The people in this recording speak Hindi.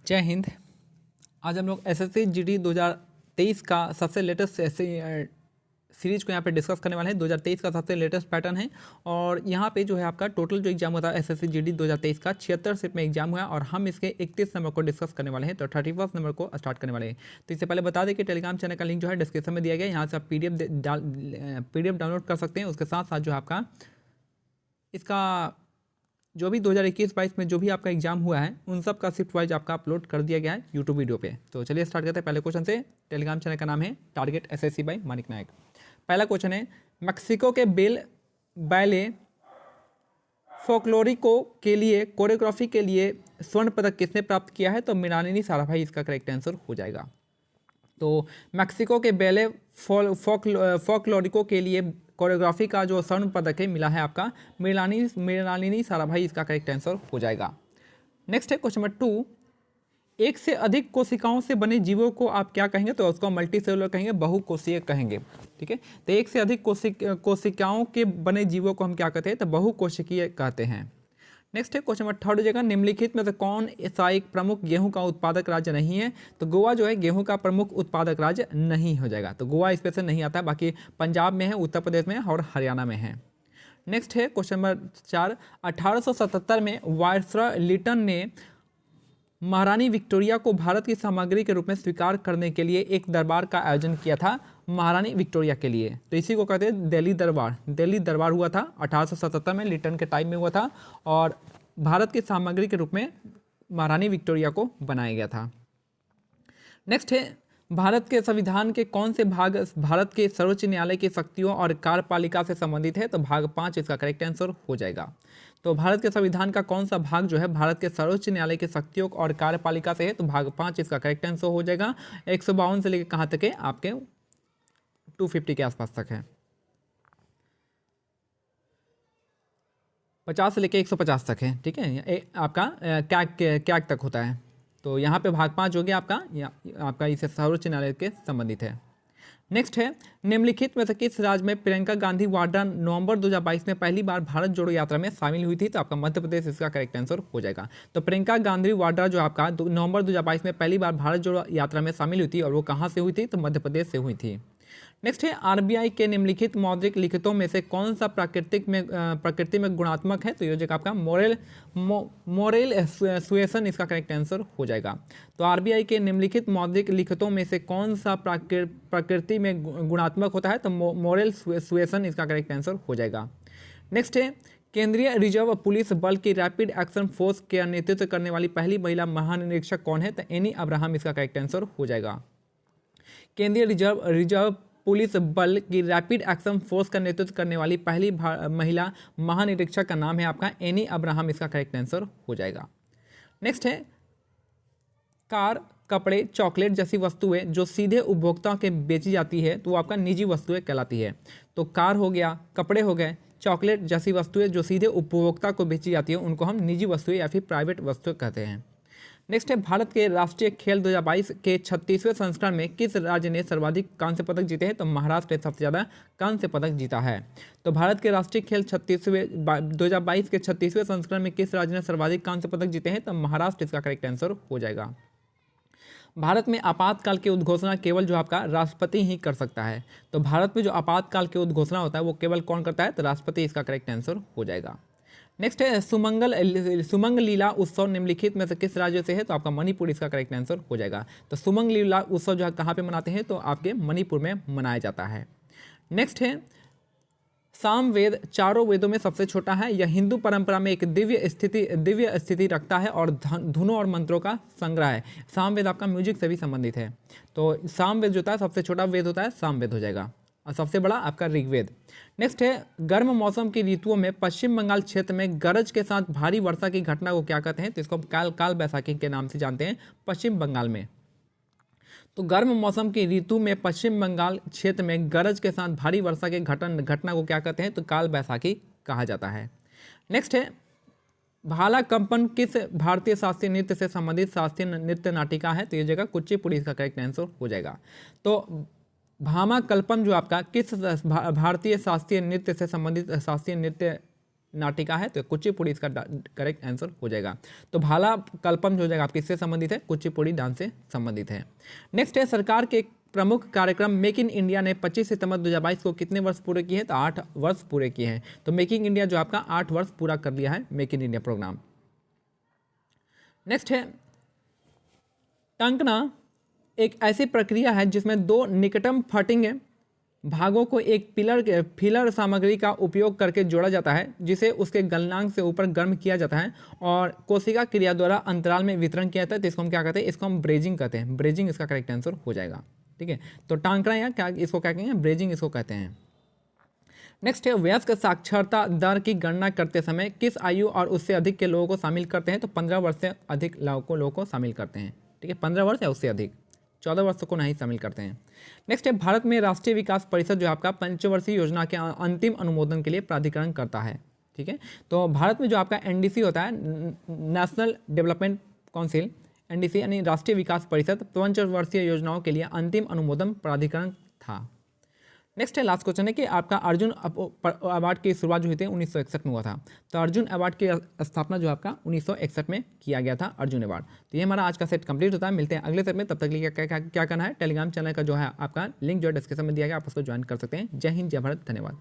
जय हिंद। आज हम लोग एसएससी जीडी 2023 का सबसे लेटेस्ट सीरीज को यहाँ पे डिस्कस करने वाले हैं। 2023 का सबसे लेटेस्ट पैटर्न है और यहाँ पे जो है आपका टोटल जो एग्जाम हुआ था एसएससी जीडी 2023 का 76 सेट में एग्जाम हुआ और हम इसके 31 नंबर को डिस्कस करने वाले हैं, तो 31 नंबर को स्टार्ट करने वाले हैं। तो इससे पहले बता दें कि टेलीग्राम चैनल का लिंक जो है डिस्क्रिप्शन में दिया गया है, यहाँ से आप पीडीएफ डाउनलोड कर सकते हैं। उसके साथ साथ जो आपका इसका जो भी 2021-22 में जो भी आपका एग्जाम हुआ है उन सब का शिफ्ट वाइज आपका अपलोड कर दिया गया है यूट्यूब वीडियो पे। तो चलिए स्टार्ट करते हैं पहले क्वेश्चन से। टेलीग्राम चैनल का नाम है टारगेट एसएससी बाय मानिक नायक। पहला क्वेश्चन है, मैक्सिको के बैले फोकलोरिको के लिए कोरियोग्राफी के लिए स्वर्ण पदक किसने प्राप्त किया है? तो मृणालिनी साराभाई इसका करेक्ट आंसर हो जाएगा। तो मैक्सिको के बैले फोकलोरिको के लिए कोरियोग्राफी का जो स्वर्ण पदक है मिला है आपका मृणालिनी साराभाई, इसका करेक्ट आंसर हो जाएगा। नेक्स्ट है क्वेश्चन नंबर 2, एक से अधिक कोशिकाओं से बने जीवों को आप क्या कहेंगे? तो उसको मल्टी सेलुलर कहेंगे, बहुकोषीय कहेंगे। ठीक है, तो एक से अधिक कोशिकाओं के बने जीवों को हम क्या कहते हैं? तो बहुकोशिकीय कहते हैं। नेक्स्ट है क्वेश्चन नंबर 3 जगह निम्नलिखित में से कौन सा एक प्रमुख गेहूं का उत्पादक राज्य नहीं है? तो गोवा जो है गेहूं का प्रमुख उत्पादक राज्य नहीं हो जाएगा, तो गोवा इसमें से नहीं आता है, बाकी पंजाब में है, उत्तर प्रदेश में है और हरियाणा में है। नेक्स्ट है क्वेश्चन नंबर 4, 1877 में वायसरॉय लिटन ने महारानी विक्टोरिया को भारत की सामग्री के रूप में स्वीकार करने के लिए एक दरबार का आयोजन किया था महारानी विक्टोरिया के लिए, तो इसी को कहते हैं दिल्ली दरबार। दिल्ली दरबार हुआ था 1877 में, लिटन के टाइम में हुआ था और भारत की सामग्री के रूप में महारानी विक्टोरिया को बनाया गया था। नेक्स्ट है, भारत के संविधान के कौन से भाग भारत के सर्वोच्च न्यायालय की शक्तियों और कार्यपालिका से संबंधित है? तो भाग 5 इसका करेक्ट आंसर हो जाएगा। तो भारत के संविधान का कौन सा भाग जो है भारत के सर्वोच्च न्यायालय की शक्तियों और कार्यपालिका से है? तो भाग 5 इसका करेक्ट आंसर हो जाएगा। 152 से लेकर कहाँ तक है? आपके 250 के आसपास तक है, 50 से लेकर 150 तक है। ठीक है, आपका क्या तक होता है, तो यहाँ पे भाग 5 हो गया आपका इसे सर्वोच्च न्यायालय के संबंधित है। नेक्स्ट है, निम्नलिखित में से किस राज्य में प्रियंका गांधी वाड्रा नवंबर 2022 में पहली बार भारत जोड़ो यात्रा में शामिल हुई थी? तो आपका मध्य प्रदेश इसका करेक्ट आंसर हो जाएगा। तो प्रियंका गांधी वाड्रा जो आपका नवंबर 2022 में पहली बार भारत जोड़ो यात्रा में शामिल हुई थी और वो कहाँ से हुई थी? तो मध्य प्रदेश से हुई थी। नेक्स्ट है, आरबीआई के निम्नलिखित मौद्रिक लिखितों में से कौन सा प्रकृति में गुणात्मक है? तो ये जो आपका मोरल सुएसन इसका करेक्ट आंसर हो जाएगा। तो आरबीआई के निम्नलिखित मौद्रिक लिखितों में से कौन सा प्रकृति में गुणात्मक होता है? तो मोरल सुएसन इसका करेक्ट आंसर हो जाएगा। नेक्स्ट है, केंद्रीय रिजर्व पुलिस बल की रैपिड एक्शन फोर्स का नेतृत्व करने वाली पहली महिला महानिरीक्षक कौन है? तो एनी अब्राहम इसका करेक्ट आंसर हो जाएगा। केंद्रीय रिजर्व पुलिस बल की रैपिड एक्शन फोर्स का नेतृत्व करने वाली पहली महिला महानिरीक्षक का नाम है आपका एनी अब्राहम, इसका करेक्ट आंसर हो जाएगा। नेक्स्ट है, कार, कपड़े, चॉकलेट जैसी वस्तुएं जो सीधे उपभोक्ताओं के बेची जाती है तो वो आपका निजी वस्तुएं कहलाती है। तो कार हो गया, कपड़े हो गए, चॉकलेट जैसी वस्तुएं जो सीधे उपभोक्ता को बेची जाती है उनको हम निजी वस्तुएं या फिर प्राइवेट वस्तुएं कहते हैं। नेक्स्ट है, भारत के राष्ट्रीय खेल 2022 के 36वें संस्करण में किस राज्य ने सर्वाधिक कांस्य पदक जीते हैं? तो महाराष्ट्र ने सबसे ज़्यादा कांस्य पदक जीता है। तो भारत के राष्ट्रीय खेल 2022 के 36वें संस्करण में किस राज्य ने सर्वाधिक कांस्य पदक जीते हैं? तो महाराष्ट्र इसका करेक्ट आंसर हो जाएगा। भारत में आपातकाल की उद्घोषणा केवल जो आपका राष्ट्रपति ही कर सकता है। तो भारत में जो आपातकाल की उद्घोषणा होता है वो केवल कौन करता है? तो राष्ट्रपति इसका करेक्ट आंसर हो जाएगा। नेक्स्ट है, सुमंग लीला उत्सव निम्नलिखित में से किस राज्य से है? तो आपका मणिपुर इसका करेक्ट आंसर हो जाएगा। तो सुमंग लीला उत्सव जो है कहाँ पे मनाते हैं? तो आपके मणिपुर में मनाया जाता है। नेक्स्ट है, सामवेद चारों वेदों में सबसे छोटा है। यह हिंदू परंपरा में एक दिव्य स्थिति रखता है और धुनों और मंत्रों का संग्रह है। सामवेद आपका म्यूजिक से भी संबंधित है। तो सामवेद जो होता है सबसे छोटा वेद होता है सामवेद हो जाएगा और सबसे बड़ा आपका ऋग्वेद। नेक्स्ट है, गर्म मौसम की ऋतुओं में पश्चिम बंगाल क्षेत्र में गरज के साथ भारी वर्षा की घटना को क्या कहते हैं? तो इसको हम काल बैसाखी के नाम से जानते हैं पश्चिम बंगाल में। तो गर्म मौसम की ऋतु में पश्चिम बंगाल क्षेत्र में गरज के साथ भारी वर्षा की घटना को क्या कहते हैं? तो काल बैसाखी कहा जाता है। नेक्स्ट है, भाला कंपन किस भारतीय शास्त्रीय नृत्य से संबंधित शास्त्रीय नृत्य नाटिका है? तो ये जगह कुचिपुड़ी इसका करेक्ट आंसर हो जाएगा। तो भामा कल्पन जो आपका किस भारतीय शास्त्रीय नृत्य से संबंधित शास्त्रीय नृत्य नाटिका है, तो कुचिपुड़ी इसका करेक्ट आंसर हो जाएगा। तो भाला कल्पम जो हो जाएगा आपके इससे संबंधित है, कुचिपुड़ी डांस से संबंधित है। नेक्स्ट है सरकार के एक प्रमुख कार्यक्रम मेक इन इंडिया ने 25 सितंबर 2022 को कितने वर्ष पूरे किए हैं? तो 8 वर्ष पूरे किए हैं। तो मेकिंग इंडिया जो आपका 8 वर्ष पूरा कर लिया है, make in India programme. Next है टंकना एक ऐसी प्रक्रिया है जिसमें दो निकटम फटिंग भागों को एक फिलर सामग्री का उपयोग करके जोड़ा जाता है, जिसे उसके गलनांक से ऊपर गर्म किया जाता है और कोशिका क्रिया द्वारा अंतराल में वितरण किया जाता है। तो इसको हम क्या कहते हैं? इसको हम ब्रेजिंग कहते हैं। ब्रेजिंग इसका करेक्ट आंसर हो जाएगा। ठीक है, तो टांकना या क्या इसको क्या कहेंगे? ब्रेजिंग इसको कहते हैं। नेक्स्ट है वयस्क साक्षरता दर की गणना करते समय किस आयु और उससे अधिक के लोगों को शामिल करते हैं? तो 15 वर्ष से अधिक लोगों को शामिल करते हैं। ठीक है, 15 वर्ष या उससे अधिक, 14 वर्ष को नहीं शामिल करते हैं। नेक्स्ट है भारत में राष्ट्रीय विकास परिषद जो आपका पंचवर्षीय योजना के अंतिम अनुमोदन के लिए प्राधिकरण करता है। ठीक है, तो भारत में जो आपका एनडीसी होता है, नेशनल डेवलपमेंट काउंसिल, एनडीसी यानी राष्ट्रीय विकास परिषद, पंचवर्षीय योजनाओं के लिए अंतिम अनुमोदन प्राधिकरण था। नेक्स्ट है लास्ट क्वेश्चन है कि आपका अर्जुन अवार्ड की शुरुआत जो हुई थी 1961 में हुआ था। तो अर्जुन अवार्ड की स्थापना जो आपका 1961 में किया गया था, अर्जुन अवार्ड। तो ये हमारा आज का सेट कंप्लीट होता है। मिलते हैं अगले सेट में, तब तक के लिए क्या करना है? टेलीग्राम चैनल का जो है आपका लिंक जो है डिस्क्रिप्शन में दिया गया, आप उसको ज्वाइन कर सकते हैं। जय हिंद, जय भारत, धन्यवाद।